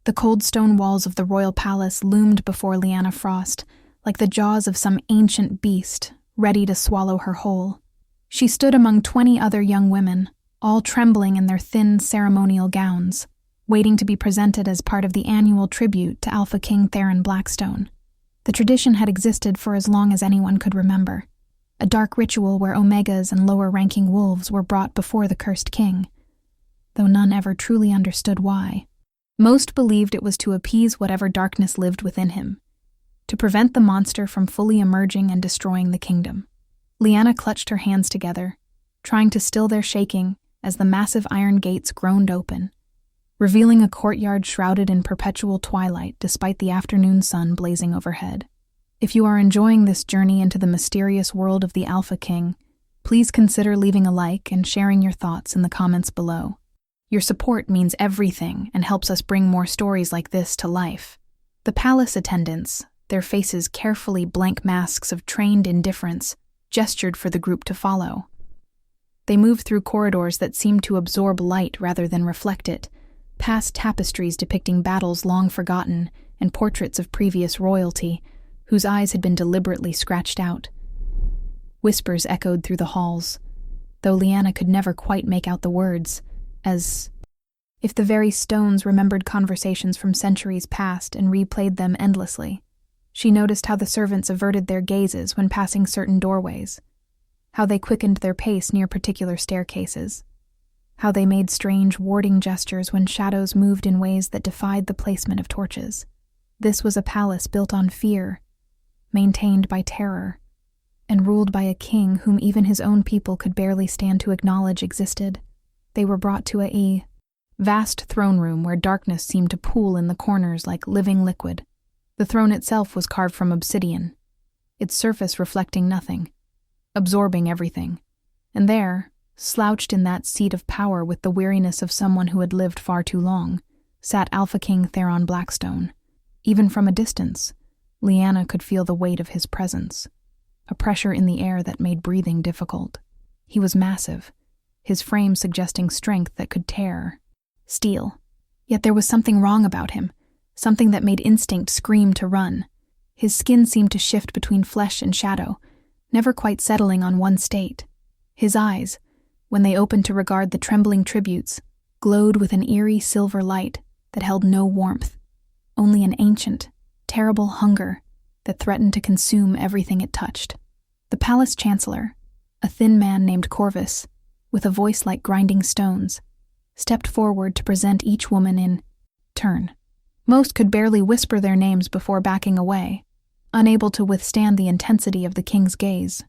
The cold stone walls of the royal palace loomed before Lyanna Frost, like the jaws of some ancient beast, ready to swallow her whole. She stood among 20 other young women, all trembling in their thin ceremonial gowns, waiting to be presented as part of the annual tribute to Alpha King Theron Blackstone. The tradition had existed for as long as anyone could remember, a dark ritual where Omegas and lower-ranking wolves were brought before the cursed king, though none ever truly understood why. Most believed it was to appease whatever darkness lived within him, to prevent the monster from fully emerging and destroying the kingdom. Lyanna clutched her hands together, trying to still their shaking as the massive iron gates groaned open, revealing a courtyard shrouded in perpetual twilight despite the afternoon sun blazing overhead. If you are enjoying this journey into the mysterious world of the Alpha King, please consider leaving a like and sharing your thoughts in the comments below. Your support means everything and helps us bring more stories like this to life. The palace attendants, their faces carefully blank masks of trained indifference, gestured for the group to follow. They moved through corridors that seemed to absorb light rather than reflect it, past tapestries depicting battles long forgotten and portraits of previous royalty, whose eyes had been deliberately scratched out. Whispers echoed through the halls, though Lyanna could never quite make out the words, as if the very stones remembered conversations from centuries past and replayed them endlessly. She noticed how the servants averted their gazes when passing certain doorways, how they quickened their pace near particular staircases, how they made strange warding gestures when shadows moved in ways that defied the placement of torches. This was a palace built on fear, maintained by terror, and ruled by a king whom even his own people could barely stand to acknowledge existed. They were brought to a vast throne room where darkness seemed to pool in the corners like living liquid. The throne itself was carved from obsidian, its surface reflecting nothing, absorbing everything. And there, slouched in that seat of power with the weariness of someone who had lived far too long, sat Alpha King Theron Blackstone. Even from a distance, Lyanna could feel the weight of his presence, a pressure in the air that made breathing difficult. He was massive, his frame suggesting strength that could tear, steel. Yet there was something wrong about him, something that made instinct scream to run. His skin seemed to shift between flesh and shadow, never quite settling on one state. His eyes, when they opened to regard the trembling tributes, glowed with an eerie silver light that held no warmth, only an ancient, terrible hunger that threatened to consume everything it touched. The palace chancellor, a thin man named Corvus, with a voice like grinding stones, stepped forward to present each woman in turn. Most could barely whisper their names before backing away, unable to withstand the intensity of the king's gaze.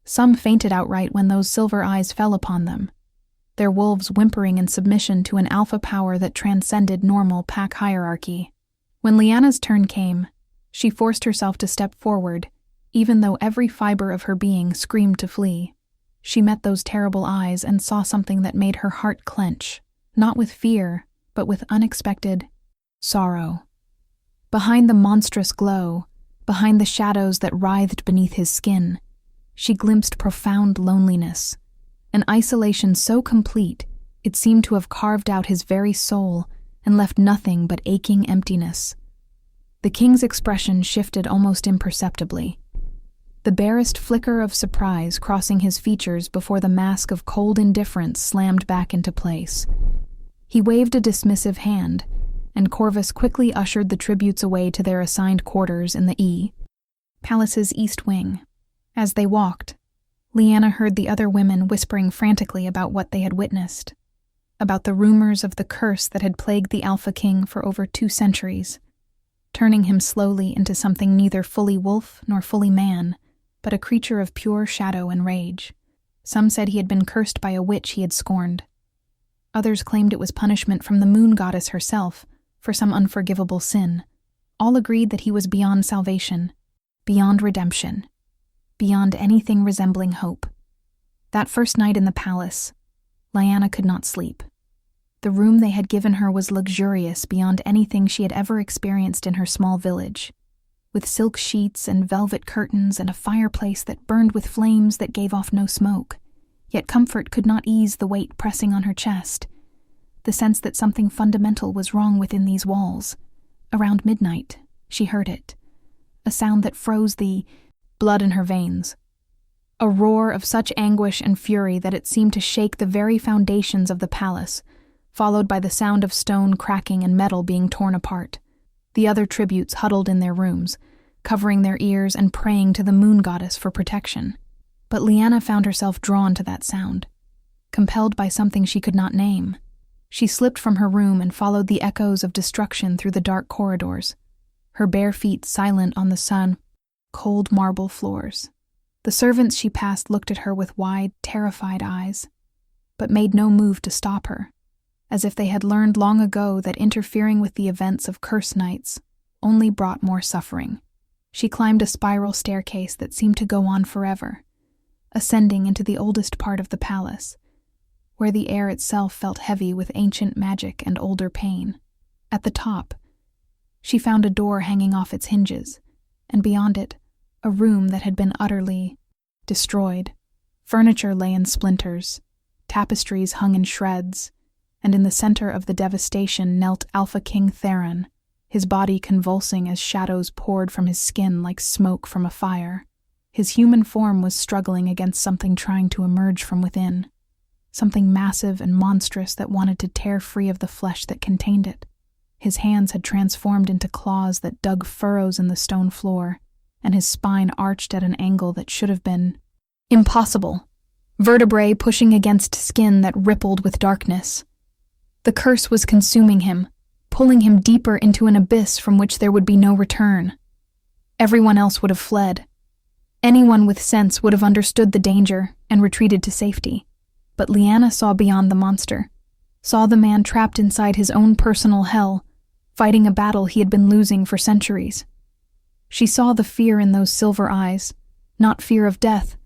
Some fainted outright when those silver eyes fell upon them, their wolves whimpering in submission to an alpha power that transcended normal pack hierarchy. When Lyanna's turn came, she forced herself to step forward, even though every fiber of her being screamed to flee. She met those terrible eyes and saw something that made her heart clench, not with fear, but with unexpected sorrow. Behind the monstrous glow, behind the shadows that writhed beneath his skin, she glimpsed profound loneliness, an isolation so complete it seemed to have carved out his very soul and left nothing but aching emptiness. The king's expression shifted almost imperceptibly, the barest flicker of surprise crossing his features before the mask of cold indifference slammed back into place. He waved a dismissive hand, and Corvus quickly ushered the tributes away to their assigned quarters in the palace's east wing. As they walked, Lyanna heard the other women whispering frantically about what they had witnessed, about the rumors of the curse that had plagued the Alpha King for over 2 centuries, turning him slowly into something neither fully wolf nor fully man, but a creature of pure shadow and rage. Some said he had been cursed by a witch he had scorned. Others claimed it was punishment from the moon goddess herself for some unforgivable sin. All agreed that he was beyond salvation, beyond redemption, beyond anything resembling hope. That first night in the palace, Lyanna could not sleep. The room they had given her was luxurious beyond anything she had ever experienced in her small village, with silk sheets and velvet curtains and a fireplace that burned with flames that gave off no smoke. Yet comfort could not ease the weight pressing on her chest. the sense that something fundamental was wrong within these walls. Around midnight, she heard it, a sound that froze the blood in her veins. A roar of such anguish and fury that it seemed to shake the very foundations of the palace, followed by the sound of stone cracking and metal being torn apart. The other tributes huddled in their rooms, covering their ears and praying to the moon goddess for protection. But Lyanna found herself drawn to that sound, compelled by something she could not name. She slipped from her room and followed the echoes of destruction through the dark corridors, her bare feet silent on the cold marble floors. The servants she passed looked at her with wide, terrified eyes, but made no move to stop her, as if they had learned long ago that interfering with the events of curse nights only brought more suffering. She climbed a spiral staircase that seemed to go on forever, ascending into the oldest part of the palace, where the air itself felt heavy with ancient magic and older pain. At the top, she found a door hanging off its hinges, and beyond it, a room that had been utterly destroyed. Furniture lay in splinters, tapestries hung in shreds, and in the center of the devastation knelt Alpha King Theron, his body convulsing as shadows poured from his skin like smoke from a fire. His human form was struggling against something trying to emerge from within, something massive and monstrous that wanted to tear free of the flesh that contained it. His hands had transformed into claws that dug furrows in the stone floor, and his spine arched at an angle that should have been impossible, vertebrae pushing against skin that rippled with darkness. The curse was consuming him, pulling him deeper into an abyss from which there would be no return. Everyone else would have fled. Anyone with sense would have understood the danger and retreated to safety. But Lyanna saw beyond the monster, saw the man trapped inside his own personal hell, fighting a battle he had been losing for centuries. She saw the fear in those silver eyes, not fear of death,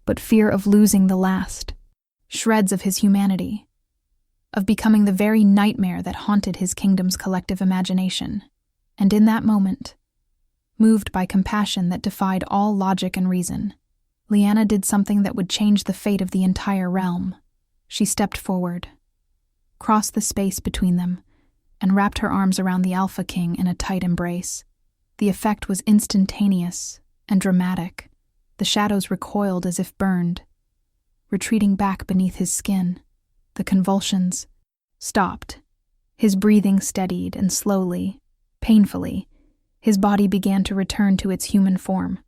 but fear of losing the last shreds of his humanity, of becoming the very nightmare that haunted his kingdom's collective imagination. And in that moment, moved by compassion that defied all logic and reason, Lyanna did something that would change the fate of the entire realm. She stepped forward, crossed the space between them, and wrapped her arms around the Alpha King in a tight embrace. The effect was instantaneous and dramatic. The shadows recoiled as if burned, retreating back beneath his skin. The convulsions stopped. His breathing steadied, and slowly, painfully, his body began to return to its human form.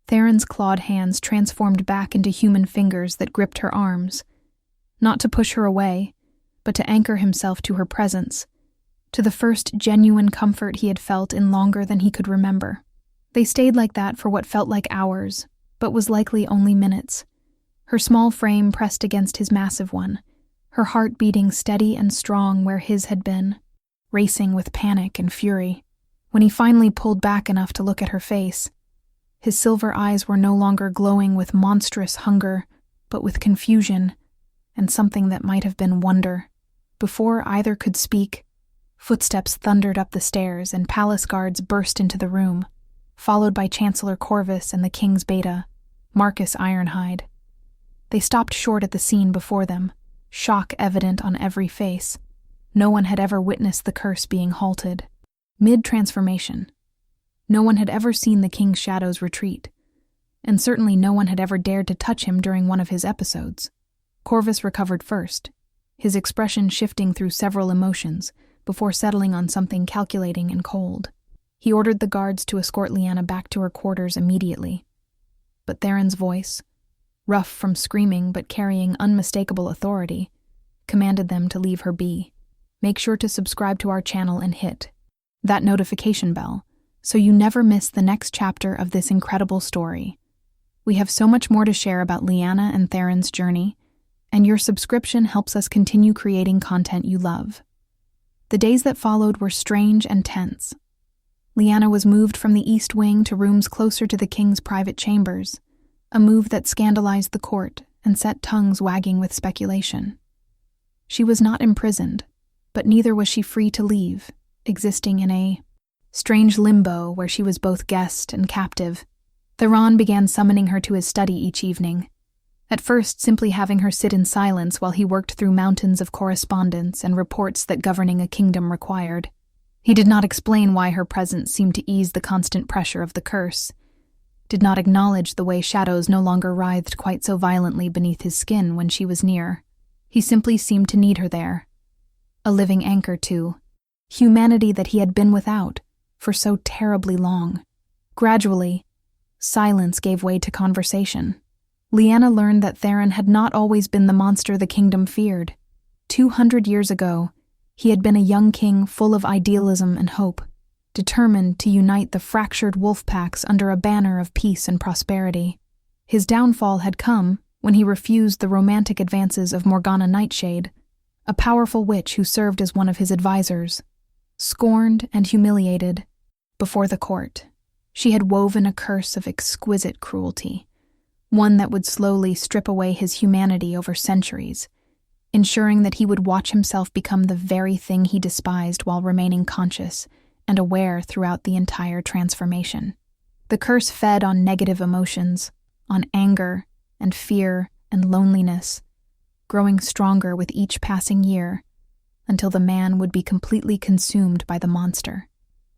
Theron's clawed hands transformed back into human fingers that gripped her arms, not to push her away, but to anchor himself to her presence, to the first genuine comfort he had felt in longer than he could remember. They stayed like that for what felt like hours, but was likely only minutes. Her small frame pressed against his massive one, her heart beating steady and strong where his had been, racing with panic and fury. When he finally pulled back enough to look at her face, his silver eyes were no longer glowing with monstrous hunger, but with confusion and something that might have been wonder. Before either could speak, footsteps thundered up the stairs and palace guards burst into the room, followed by Chancellor Corvus and the King's Beta, Marcus Ironhide. They stopped short at the scene before them, shock evident on every face. No one had ever witnessed the curse being halted. Mid-transformation, no one had ever seen the King's shadows retreat, and certainly no one had ever dared to touch him during one of his episodes. Corvus recovered first, his expression shifting through several emotions before settling on something calculating and cold. He ordered the guards to escort Lyanna back to her quarters immediately. But Theron's voice, rough from screaming but carrying unmistakable authority, commanded them to leave her be. Make sure to subscribe to our channel and hit that notification bell so you never miss the next chapter of this incredible story. We have so much more to share about Lyanna and Theron's journey, and your subscription helps us continue creating content you love. The days that followed were strange and tense. Lyanna was moved from the East Wing to rooms closer to the King's private chambers, a move that scandalized the court and set tongues wagging with speculation. She was not imprisoned, but neither was she free to leave, existing in a strange limbo where she was both guest and captive. Theron began summoning her to his study each evening, At first, simply having her sit in silence while he worked through mountains of correspondence and reports that governing a kingdom required. He did not explain why her presence seemed to ease the constant pressure of the curse, did not acknowledge the way shadows no longer writhed quite so violently beneath his skin when she was near. He simply seemed to need her there. A living anchor to humanity that he had been without for so terribly long. Gradually, silence gave way to conversation. Lyanna learned that Theron had not always been the monster the kingdom feared. 200 years ago, he had been a young king full of idealism and hope, determined to unite the fractured wolf packs under a banner of peace and prosperity. His downfall had come when he refused the romantic advances of Morgana Nightshade, a powerful witch who served as one of his advisors. Scorned and humiliated, before the court, she had woven a curse of exquisite cruelty, one that would slowly strip away his humanity over centuries, ensuring that he would watch himself become the very thing he despised while remaining conscious and aware throughout the entire transformation. The curse fed on negative emotions, on anger and fear and loneliness, growing stronger with each passing year, until the man would be completely consumed by the monster.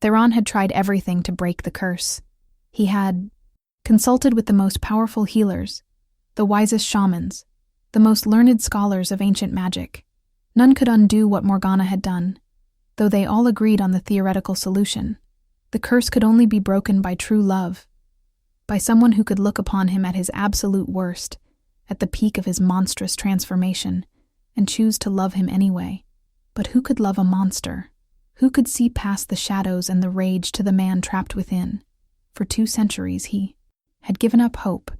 Theron had tried everything to break the curse. He had consulted with the most powerful healers, the wisest shamans, the most learned scholars of ancient magic. None could undo what Morgana had done, though they all agreed on the theoretical solution. The curse could only be broken by true love, by someone who could look upon him at his absolute worst, at the peak of his monstrous transformation, and choose to love him anyway. But who could love a monster? Who could see past the shadows and the rage to the man trapped within? For 2 centuries he had given up hope,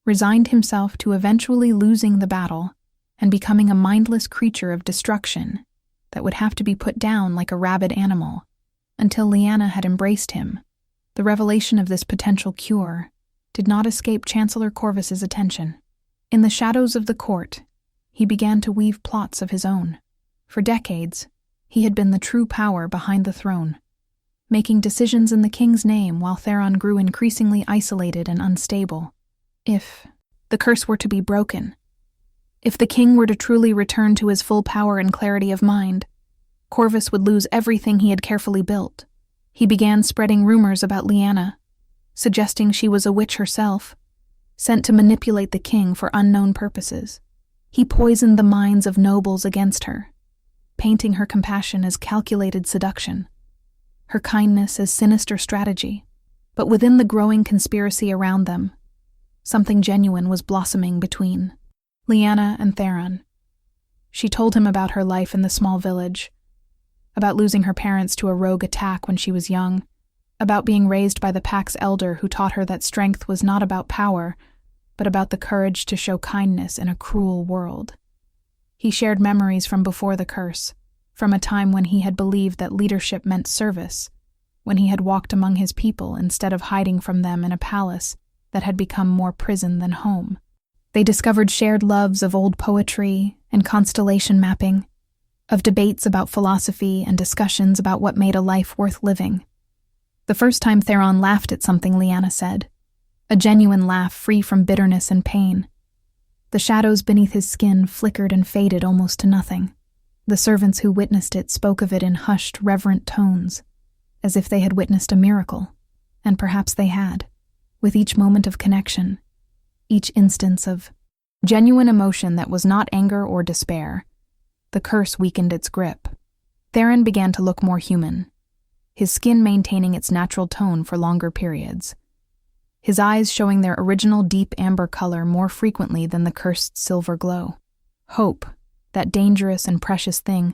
resigned himself to eventually losing the battle and becoming a mindless creature of destruction that would have to be put down like a rabid animal, until Lyanna had embraced him. The revelation of this potential cure did not escape Chancellor Corvus's attention. In the shadows of the court, he began to weave plots of his own. For decades, he had been the true power behind the throne, making decisions in the king's name while Theron grew increasingly isolated and unstable. If the curse were to be broken, if the king were to truly return to his full power and clarity of mind, Corvus would lose everything he had carefully built. He began spreading rumors about Lyanna, suggesting she was a witch herself, sent to manipulate the king for unknown purposes. He poisoned the minds of nobles against her, painting her compassion as calculated seduction, her kindness as sinister strategy. But within the growing conspiracy around them, something genuine was blossoming between Lyanna and Theron. She told him about her life in the small village, about losing her parents to a rogue attack when she was young, about being raised by the pack's elder who taught her that strength was not about power, but about the courage to show kindness in a cruel world. He shared memories from before the curse, from a time when he had believed that leadership meant service, when he had walked among his people instead of hiding from them in a palace that had become more prison than home. They discovered shared loves of old poetry and constellation mapping, of debates about philosophy and discussions about what made a life worth living. The first time Theron laughed at something Lyanna said, a genuine laugh free from bitterness and pain. The shadows beneath his skin flickered and faded almost to nothing. The servants who witnessed it spoke of it in hushed, reverent tones, as if they had witnessed a miracle, and perhaps they had. With each moment of connection, each instance of genuine emotion that was not anger or despair, the curse weakened its grip. Theron began to look more human, his skin maintaining its natural tone for longer periods, his eyes showing their original deep amber color more frequently than the cursed silver glow. Hope, that dangerous and precious thing,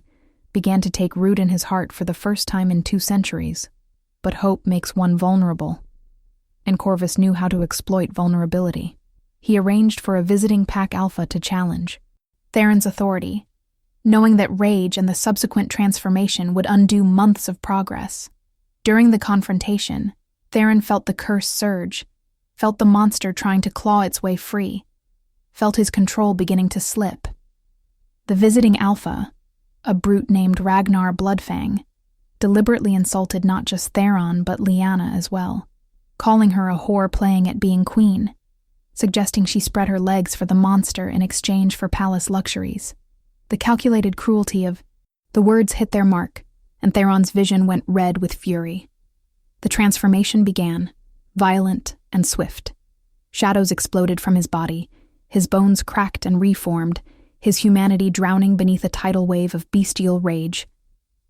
began to take root in his heart for the first time in 2 centuries. But hope makes one vulnerable, and Corvus knew how to exploit vulnerability. He arranged for a visiting Pack Alpha to challenge Theron's authority, knowing that rage and the subsequent transformation would undo months of progress. During the confrontation, Theron felt the curse surge, felt the monster trying to claw its way free, felt his control beginning to slip. The visiting Alpha, a brute named Ragnar Bloodfang, deliberately insulted not just Theron but Lyanna as well, calling her a whore playing at being queen, suggesting she spread her legs for the monster in exchange for palace luxuries. The calculated cruelty of the words hit their mark, and Theron's vision went red with fury. The transformation began, violent and swift. Shadows exploded from his body, his bones cracked and reformed, his humanity drowning beneath a tidal wave of bestial rage.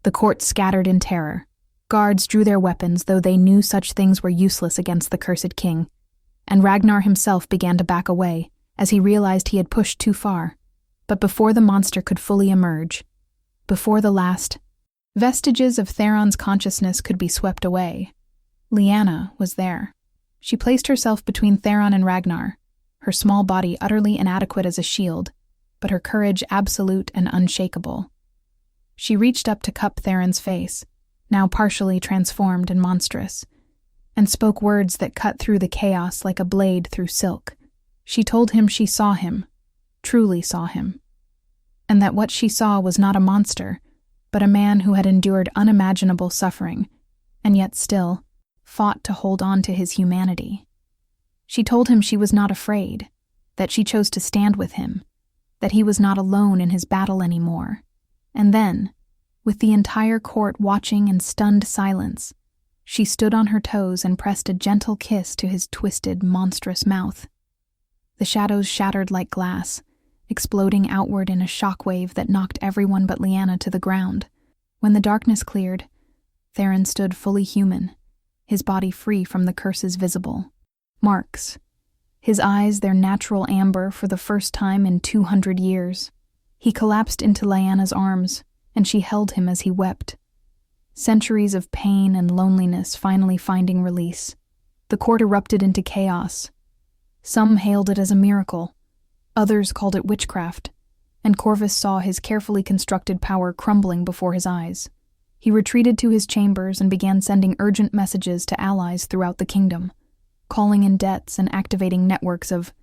The court scattered in terror. Guards drew their weapons, though they knew such things were useless against the cursed king. And Ragnar himself began to back away, as he realized he had pushed too far. But before the monster could fully emerge, before the last vestiges of Theron's consciousness could be swept away, Lyanna was there. She placed herself between Theron and Ragnar, her small body utterly inadequate as a shield, but her courage absolute and unshakable. She reached up to cup Theron's face, now partially transformed and monstrous, and spoke words that cut through the chaos like a blade through silk. She told him she saw him, truly saw him, and that what she saw was not a monster, but a man who had endured unimaginable suffering, and yet still fought to hold on to his humanity. She told him she was not afraid, that she chose to stand with him, that he was not alone in his battle anymore. And then, with the entire court watching in stunned silence, she stood on her toes and pressed a gentle kiss to his twisted, monstrous mouth. The shadows shattered like glass, exploding outward in a shockwave that knocked everyone but Lyanna to the ground. When the darkness cleared, Theron stood fully human, his body free from the curses visible. Marks. His eyes their natural amber for the first time in 200 years. He collapsed into Lyanna's arms, and she held him as he wept. Centuries of pain and loneliness finally finding release. The court erupted into chaos. Some hailed it as a miracle. Others called it witchcraft, and Corvus saw his carefully constructed power crumbling before his eyes. He retreated to his chambers and began sending urgent messages to allies throughout the kingdom, calling in debts and activating networks of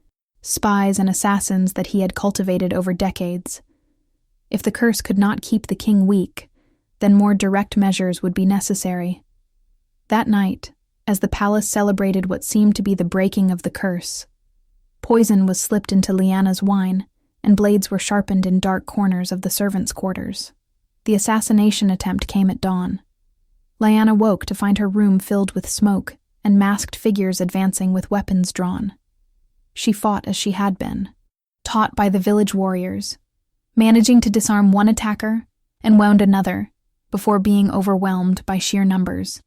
spies and assassins that he had cultivated over decades. If the curse could not keep the king weak, then more direct measures would be necessary. That night, as the palace celebrated what seemed to be the breaking of the curse, poison was slipped into Lyanna's wine, and blades were sharpened in dark corners of the servants' quarters. The assassination attempt came at dawn. Lyanna woke to find her room filled with smoke and masked figures advancing with weapons drawn. She fought as she had been, taught by the village warriors, managing to disarm one attacker and wound another before being overwhelmed by sheer numbers.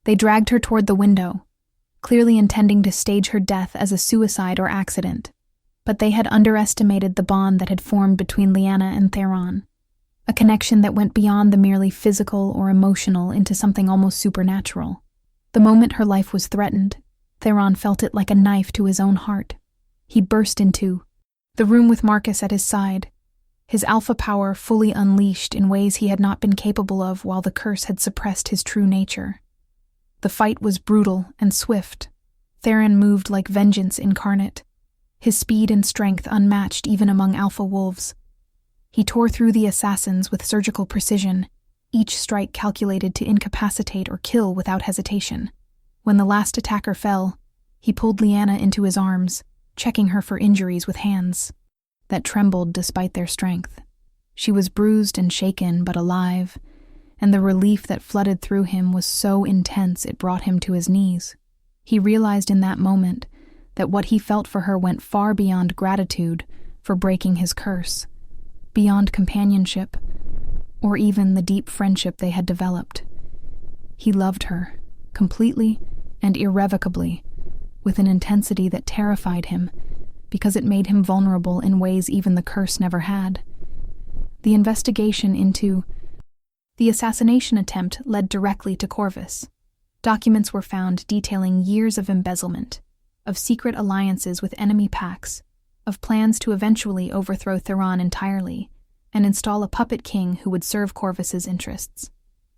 They dragged her toward the window, clearly intending to stage her death as a suicide or accident, but they had underestimated the bond that had formed between Lyanna and Theron, a connection that went beyond the merely physical or emotional into something almost supernatural. The moment her life was threatened, Theron felt it like a knife to his own heart. He burst into the room with Marcus at his side, his alpha power fully unleashed in ways he had not been capable of while the curse had suppressed his true nature. The fight was brutal and swift. Theron moved like vengeance incarnate, his speed and strength unmatched even among alpha wolves. He tore through the assassins with surgical precision, each strike calculated to incapacitate or kill without hesitation. When the last attacker fell, he pulled Lyanna into his arms, checking her for injuries with hands that trembled despite their strength. She was bruised and shaken, but alive, and the relief that flooded through him was so intense it brought him to his knees. He realized in that moment that what he felt for her went far beyond gratitude for breaking his curse, beyond companionship, or even the deep friendship they had developed. He loved her, completely and irrevocably, with an intensity that terrified him, because it made him vulnerable in ways even the curse never had. The investigation into the assassination attempt led directly to Corvus. Documents were found detailing years of embezzlement, of secret alliances with enemy pacts, of plans to eventually overthrow Theron entirely and install a puppet king who would serve Corvus's interests.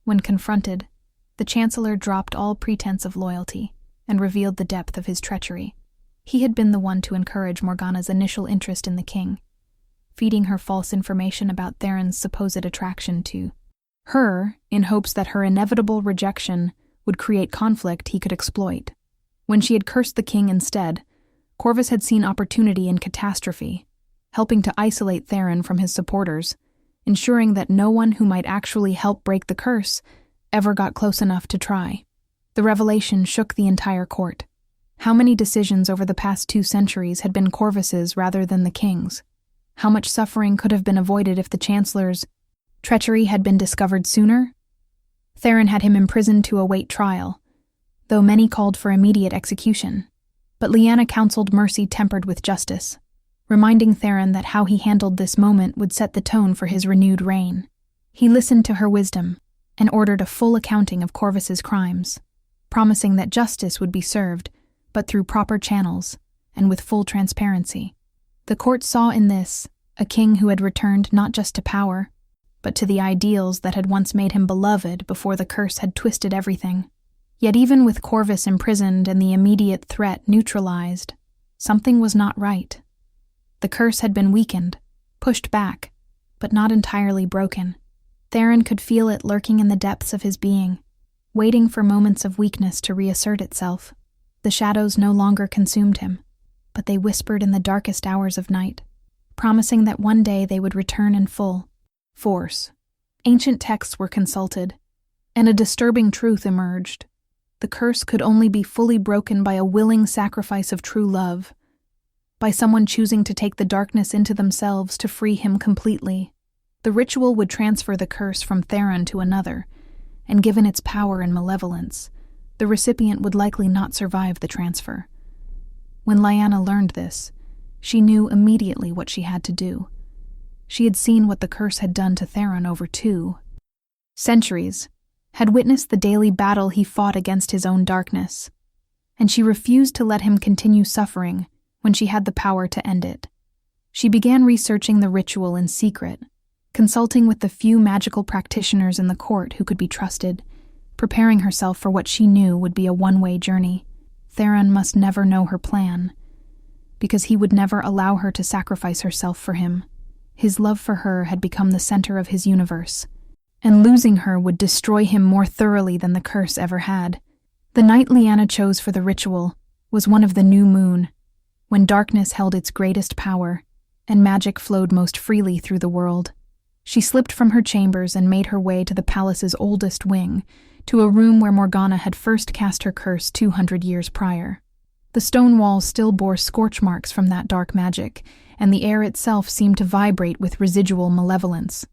When confronted, the Chancellor dropped all pretense of loyalty and revealed the depth of his treachery. He had been the one to encourage Morgana's initial interest in the king, feeding her false information about Theron's supposed attraction to her in hopes that her inevitable rejection would create conflict he could exploit. When she had cursed the king instead, Corvus had seen opportunity in catastrophe, helping to isolate Theron from his supporters, ensuring that no one who might actually help break the curse ever got close enough to try. The revelation shook the entire court. How many decisions over the past 2 centuries had been Corvus's rather than the king's? How much suffering could have been avoided if the Chancellor's treachery had been discovered sooner? Theron had him imprisoned to await trial, though many called for immediate execution. But Lyanna counseled mercy tempered with justice, reminding Theron that how he handled this moment would set the tone for his renewed reign. He listened to her wisdom and ordered a full accounting of Corvus's crimes, promising that justice would be served, but through proper channels and with full transparency. The court saw in this a king who had returned not just to power, but to the ideals that had once made him beloved before the curse had twisted everything. Yet even with Corvus imprisoned and the immediate threat neutralized, something was not right. The curse had been weakened, pushed back, but not entirely broken. Theron could feel it lurking in the depths of his being, waiting for moments of weakness to reassert itself. The shadows no longer consumed him, but they whispered in the darkest hours of night, promising that one day they would return in full force. Ancient texts were consulted, and a disturbing truth emerged. The curse could only be fully broken by a willing sacrifice of true love, by someone choosing to take the darkness into themselves to free him completely. The ritual would transfer the curse from Theron to another, and given its power and malevolence, the recipient would likely not survive the transfer. When Lyanna learned this, she knew immediately what she had to do. She had seen what the curse had done to Theron over 2 centuries, had witnessed the daily battle he fought against his own darkness, and she refused to let him continue suffering when she had the power to end it. She began researching the ritual in secret, consulting with the few magical practitioners in the court who could be trusted, preparing herself for what she knew would be a one-way journey. Theron must never know her plan, because he would never allow her to sacrifice herself for him. His love for her had become the center of his universe, and losing her would destroy him more thoroughly than the curse ever had. The night Lyanna chose for the ritual was one of the new moon, when darkness held its greatest power, and magic flowed most freely through the world. She slipped from her chambers and made her way to the palace's oldest wing, to a room where Morgana had first cast her curse 200 years prior. The stone walls still bore scorch marks from that dark magic, and the air itself seemed to vibrate with residual malevolence.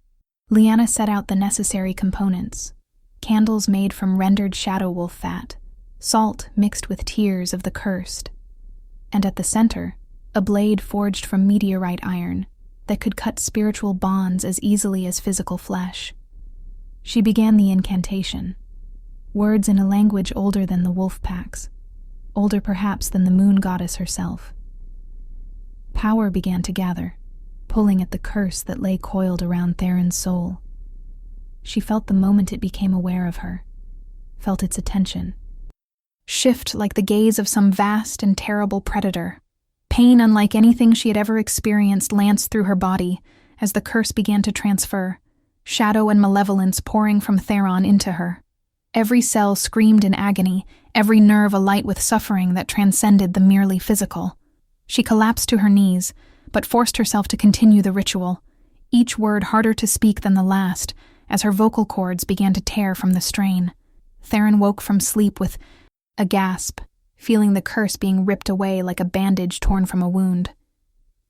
Lyanna set out the necessary components: candles made from rendered shadow wolf fat, salt mixed with tears of the cursed, and at the center, a blade forged from meteorite iron that could cut spiritual bonds as easily as physical flesh. She began the incantation, words in a language older than the wolf packs, older perhaps than the moon goddess herself. Power began to gather, pulling at the curse that lay coiled around Theron's soul. She felt the moment it became aware of her, felt its attention shift like the gaze of some vast and terrible predator. Pain unlike anything she had ever experienced lanced through her body as the curse began to transfer, shadow and malevolence pouring from Theron into her. Every cell screamed in agony, every nerve alight with suffering that transcended the merely physical. She collapsed to her knees, but forced herself to continue the ritual, each word harder to speak than the last, as her vocal cords began to tear from the strain. Theron woke from sleep with a gasp, feeling the curse being ripped away like a bandage torn from a wound.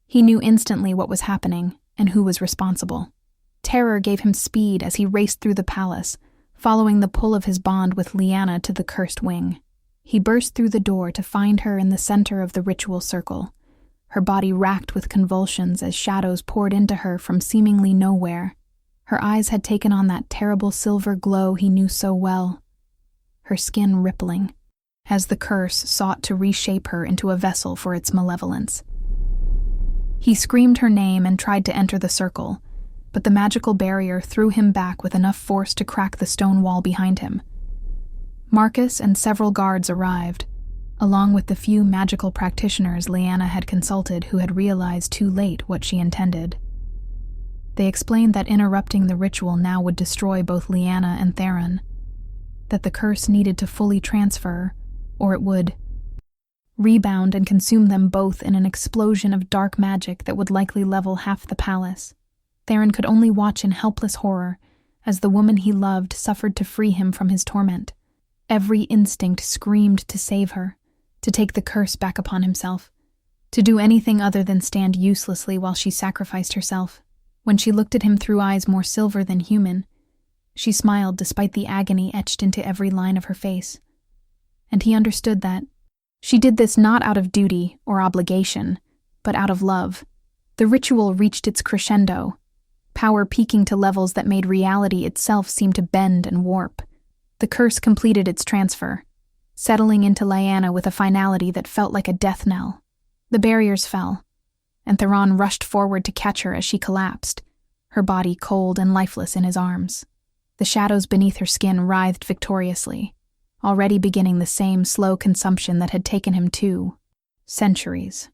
He knew instantly what was happening and who was responsible. Terror gave him speed as he raced through the palace, following the pull of his bond with Lyanna to the cursed wing. He burst through the door to find her in the center of the ritual circle, her body racked with convulsions as shadows poured into her from seemingly nowhere. Her eyes had taken on that terrible silver glow he knew so well, her skin rippling, as the curse sought to reshape her into a vessel for its malevolence. He screamed her name and tried to enter the circle, but the magical barrier threw him back with enough force to crack the stone wall behind him. Marcus and several guards arrived, along with the few magical practitioners Lyanna had consulted who had realized too late what she intended. They explained that interrupting the ritual now would destroy both Lyanna and Theron, that the curse needed to fully transfer, or it would rebound and consume them both in an explosion of dark magic that would likely level half the palace. Theron could only watch in helpless horror as the woman he loved suffered to free him from his torment. Every instinct screamed to save her, to take the curse back upon himself, to do anything other than stand uselessly while she sacrificed herself. When she looked at him through eyes more silver than human, she smiled despite the agony etched into every line of her face. And he understood that she did this not out of duty or obligation, but out of love. The ritual reached its crescendo, power peaking to levels that made reality itself seem to bend and warp. The curse completed its transfer, settling into Lyanna with a finality that felt like a death knell. The barriers fell, and Theron rushed forward to catch her as she collapsed, her body cold and lifeless in his arms. The shadows beneath her skin writhed victoriously, already beginning the same slow consumption that had taken him 2 centuries.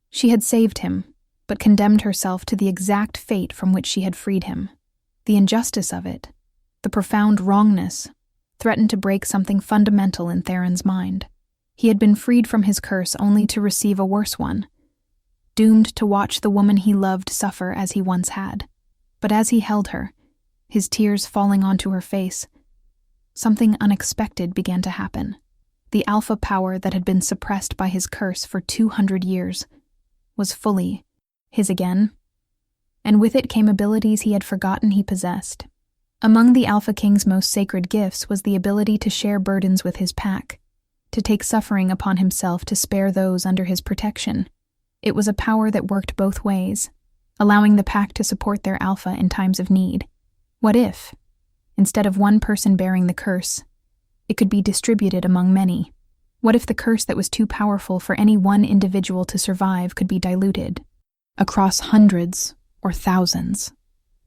She had saved him, but condemned herself to the exact fate from which she had freed him. The injustice of it, the profound wrongness, threatened to break something fundamental in Theron's mind. He had been freed from his curse only to receive a worse one, doomed to watch the woman he loved suffer as he once had. But as he held her, his tears falling onto her face, something unexpected began to happen. The alpha power that had been suppressed by his curse for 200 years was fully his again, and with it came abilities he had forgotten he possessed. Among the Alpha King's most sacred gifts was the ability to share burdens with his pack, to take suffering upon himself to spare those under his protection. It was a power that worked both ways, allowing the pack to support their alpha in times of need. What if, instead of one person bearing the curse, it could be distributed among many? What if the curse that was too powerful for any one individual to survive could be diluted across hundreds or thousands?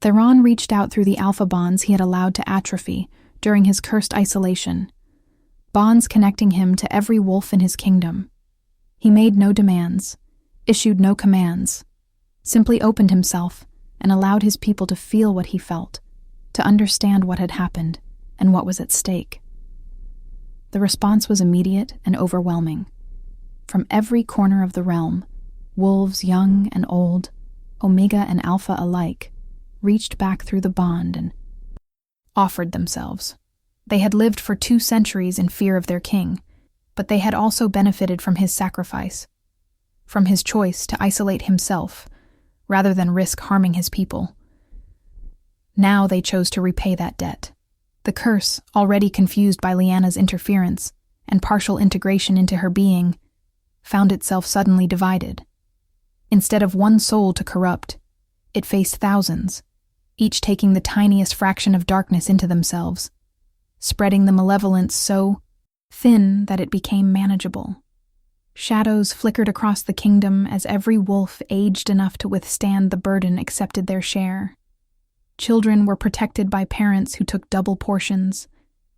Theron reached out through the alpha bonds he had allowed to atrophy during his cursed isolation, bonds connecting him to every wolf in his kingdom. He made no demands, issued no commands, simply opened himself and allowed his people to feel what he felt, to understand what had happened and what was at stake. The response was immediate and overwhelming. From every corner of the realm, wolves young and old, Omega and Alpha alike, reached back through the bond and offered themselves. They had lived for 2 centuries in fear of their king, but they had also benefited from his sacrifice, from his choice to isolate himself rather than risk harming his people. Now they chose to repay that debt. The curse, already confused by Lyanna's interference and partial integration into her being, found itself suddenly divided. Instead of one soul to corrupt, it faced thousands, each taking the tiniest fraction of darkness into themselves, spreading the malevolence so thin that it became manageable. Shadows flickered across the kingdom as every wolf aged enough to withstand the burden accepted their share. Children were protected by parents who took double portions.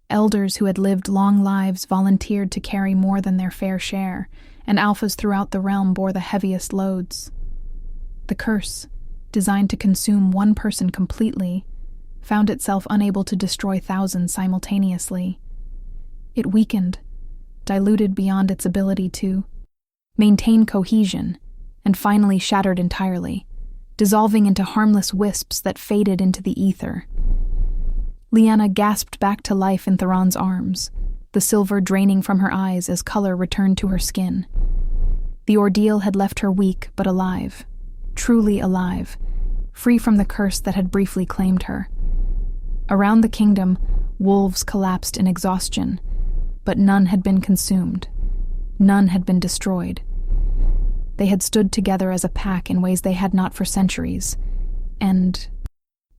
Elders who had lived long lives volunteered to carry more than their fair share, and alphas throughout the realm bore the heaviest loads. The curse, designed to consume one person completely, found itself unable to destroy thousands simultaneously. It weakened, diluted beyond its ability to maintain cohesion, and finally shattered entirely, dissolving into harmless wisps that faded into the ether. Lyanna gasped back to life in Theron's arms, the silver draining from her eyes as color returned to her skin. The ordeal had left her weak but alive, truly alive, free from the curse that had briefly claimed her. Around the kingdom, wolves collapsed in exhaustion, but none had been consumed. None had been destroyed. They had stood together as a pack in ways they had not for centuries, and,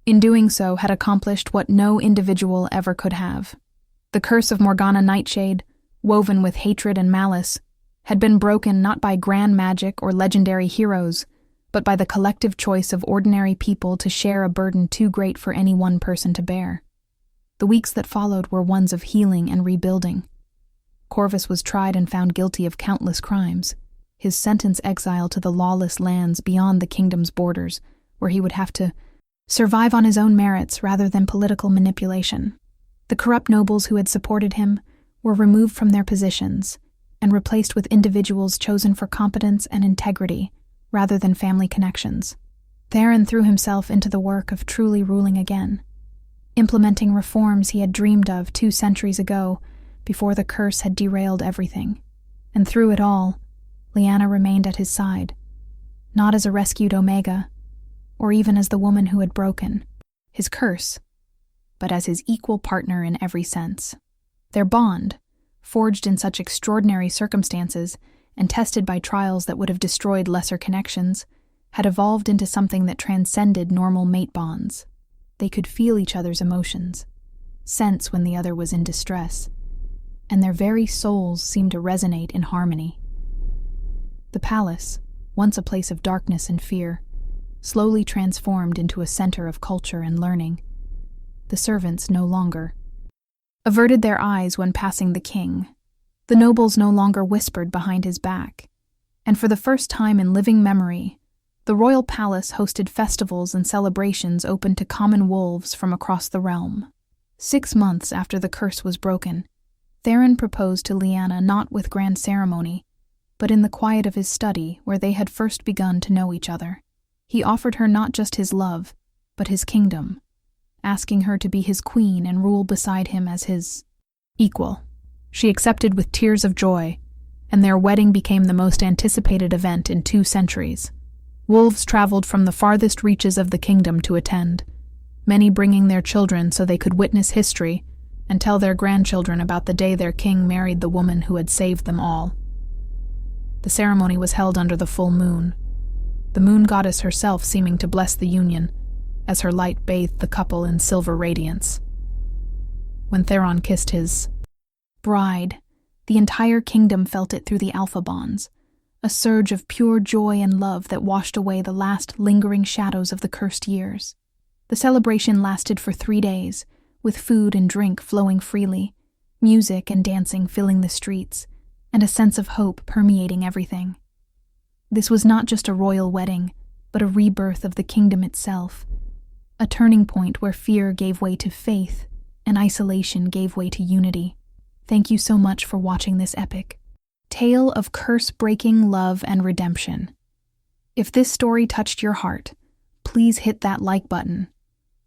in doing so, had accomplished what no individual ever could have. The curse of Morgana Nightshade, woven with hatred and malice, had been broken not by grand magic or legendary heroes, but by the collective choice of ordinary people to share a burden too great for any one person to bear. The weeks that followed were ones of healing and rebuilding. Corvus was tried and found guilty of countless crimes, his sentence exiled to the lawless lands beyond the kingdom's borders, where he would have to survive on his own merits rather than political manipulation. The corrupt nobles who had supported him were removed from their positions, and replaced with individuals chosen for competence and integrity rather than family connections. Theron threw himself into the work of truly ruling again, implementing reforms he had dreamed of 2 centuries ago before the curse had derailed everything. And through it all, Lyanna remained at his side, not as a rescued Omega, or even as the woman who had broken his curse, but as his equal partner in every sense. Their bond, forged in such extraordinary circumstances and tested by trials that would have destroyed lesser connections, had evolved into something that transcended normal mate bonds. They could feel each other's emotions, sense when the other was in distress, and their very souls seemed to resonate in harmony. The palace, once a place of darkness and fear, slowly transformed into a center of culture and learning. The servants no longer averted their eyes when passing the king. The nobles no longer whispered behind his back. And for the first time in living memory, the royal palace hosted festivals and celebrations open to common wolves from across the realm. 6 months after the curse was broken, Theron proposed to Lyanna not with grand ceremony, but in the quiet of his study where they had first begun to know each other. He offered her not just his love, but his kingdom, asking her to be his queen and rule beside him as his equal. She accepted with tears of joy, and their wedding became the most anticipated event in 2 centuries. Wolves traveled from the farthest reaches of the kingdom to attend, many bringing their children so they could witness history and tell their grandchildren about the day their king married the woman who had saved them all. The ceremony was held under the full moon, the moon goddess herself seeming to bless the union, as her light bathed the couple in silver radiance. When Theron kissed his bride, the entire kingdom felt it through the alpha bonds, a surge of pure joy and love that washed away the last lingering shadows of the cursed years. The celebration lasted for 3 days, with food and drink flowing freely, music and dancing filling the streets, and a sense of hope permeating everything. This was not just a royal wedding, but a rebirth of the kingdom itself, a turning point where fear gave way to faith and isolation gave way to unity. Thank you so much for watching this epic tale of curse-breaking love and redemption. If this story touched your heart, please hit that like button,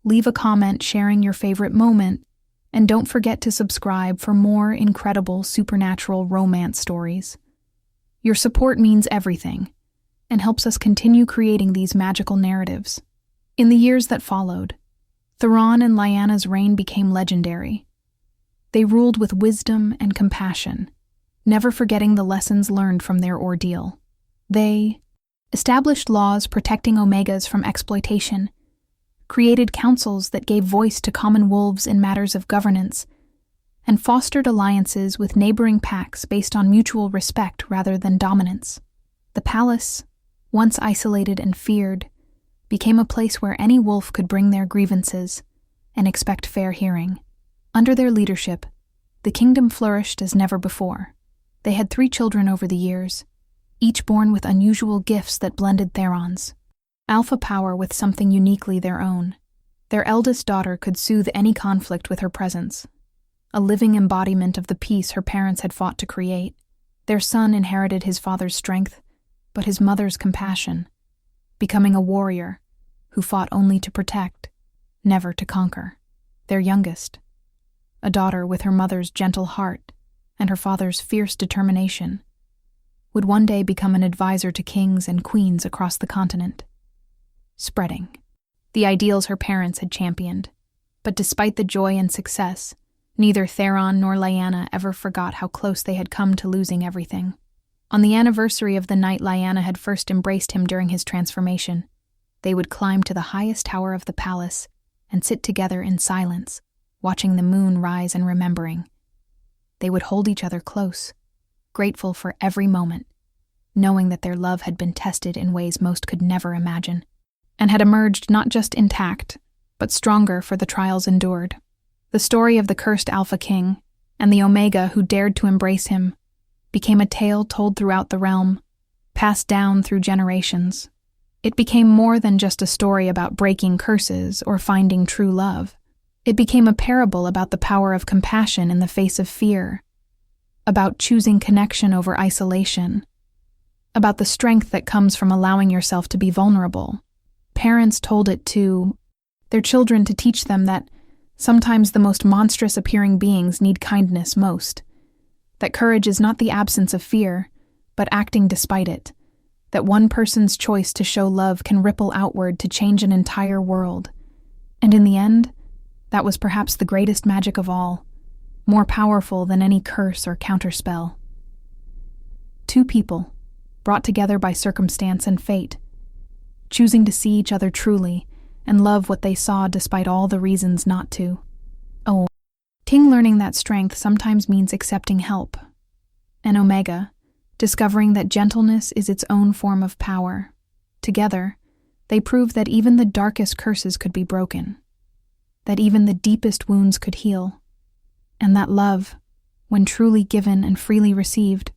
leave a comment sharing your favorite moment, and don't forget to subscribe for more incredible supernatural romance stories. Your support means everything and helps us continue creating these magical narratives. In the years that followed, Theron and Lyanna's reign became legendary. They ruled with wisdom and compassion, never forgetting the lessons learned from their ordeal. They established laws protecting Omegas from exploitation, created councils that gave voice to common wolves in matters of governance, and fostered alliances with neighboring packs based on mutual respect rather than dominance. The palace, once isolated and feared, became a place where any wolf could bring their grievances and expect fair hearing. Under their leadership, the kingdom flourished as never before. They had 3 children over the years, each born with unusual gifts that blended Theron's alpha power with something uniquely their own. Their eldest daughter could soothe any conflict with her presence, a living embodiment of the peace her parents had fought to create. Their son inherited his father's strength, but his mother's compassion, becoming a warrior who fought only to protect, never to conquer. Their youngest, a daughter with her mother's gentle heart and her father's fierce determination, would one day become an advisor to kings and queens across the continent, spreading the ideals her parents had championed. But despite the joy and success, neither Theron nor Lyanna ever forgot how close they had come to losing everything. On the anniversary of the night Lyanna had first embraced him during his transformation, they would climb to the highest tower of the palace and sit together in silence, watching the moon rise and remembering. They would hold each other close, grateful for every moment, knowing that their love had been tested in ways most could never imagine, and had emerged not just intact, but stronger for the trials endured. The story of the cursed Alpha King and the Omega who dared to embrace him became a tale told throughout the realm, passed down through generations. It became more than just a story about breaking curses or finding true love. It became a parable about the power of compassion in the face of fear, about choosing connection over isolation, about the strength that comes from allowing yourself to be vulnerable. Parents told it to their children to teach them that sometimes the most monstrous appearing beings need kindness most, that courage is not the absence of fear, but acting despite it, that one person's choice to show love can ripple outward to change an entire world. And in the end, that was perhaps the greatest magic of all, more powerful than any curse or counterspell. Two people, brought together by circumstance and fate, choosing to see each other truly and love what they saw despite all the reasons not to. Oh, Ting learning that strength sometimes means accepting help. And Omega, discovering that gentleness is its own form of power. Together, they prove that even the darkest curses could be broken, that even the deepest wounds could heal, and that love, when truly given and freely received,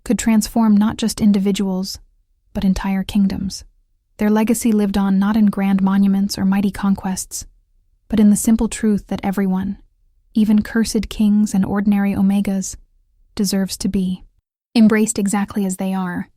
could transform not just individuals, but entire kingdoms. Their legacy lived on not in grand monuments or mighty conquests, but in the simple truth that everyone, even cursed kings and ordinary Omegas, deserves to be embraced exactly as they are,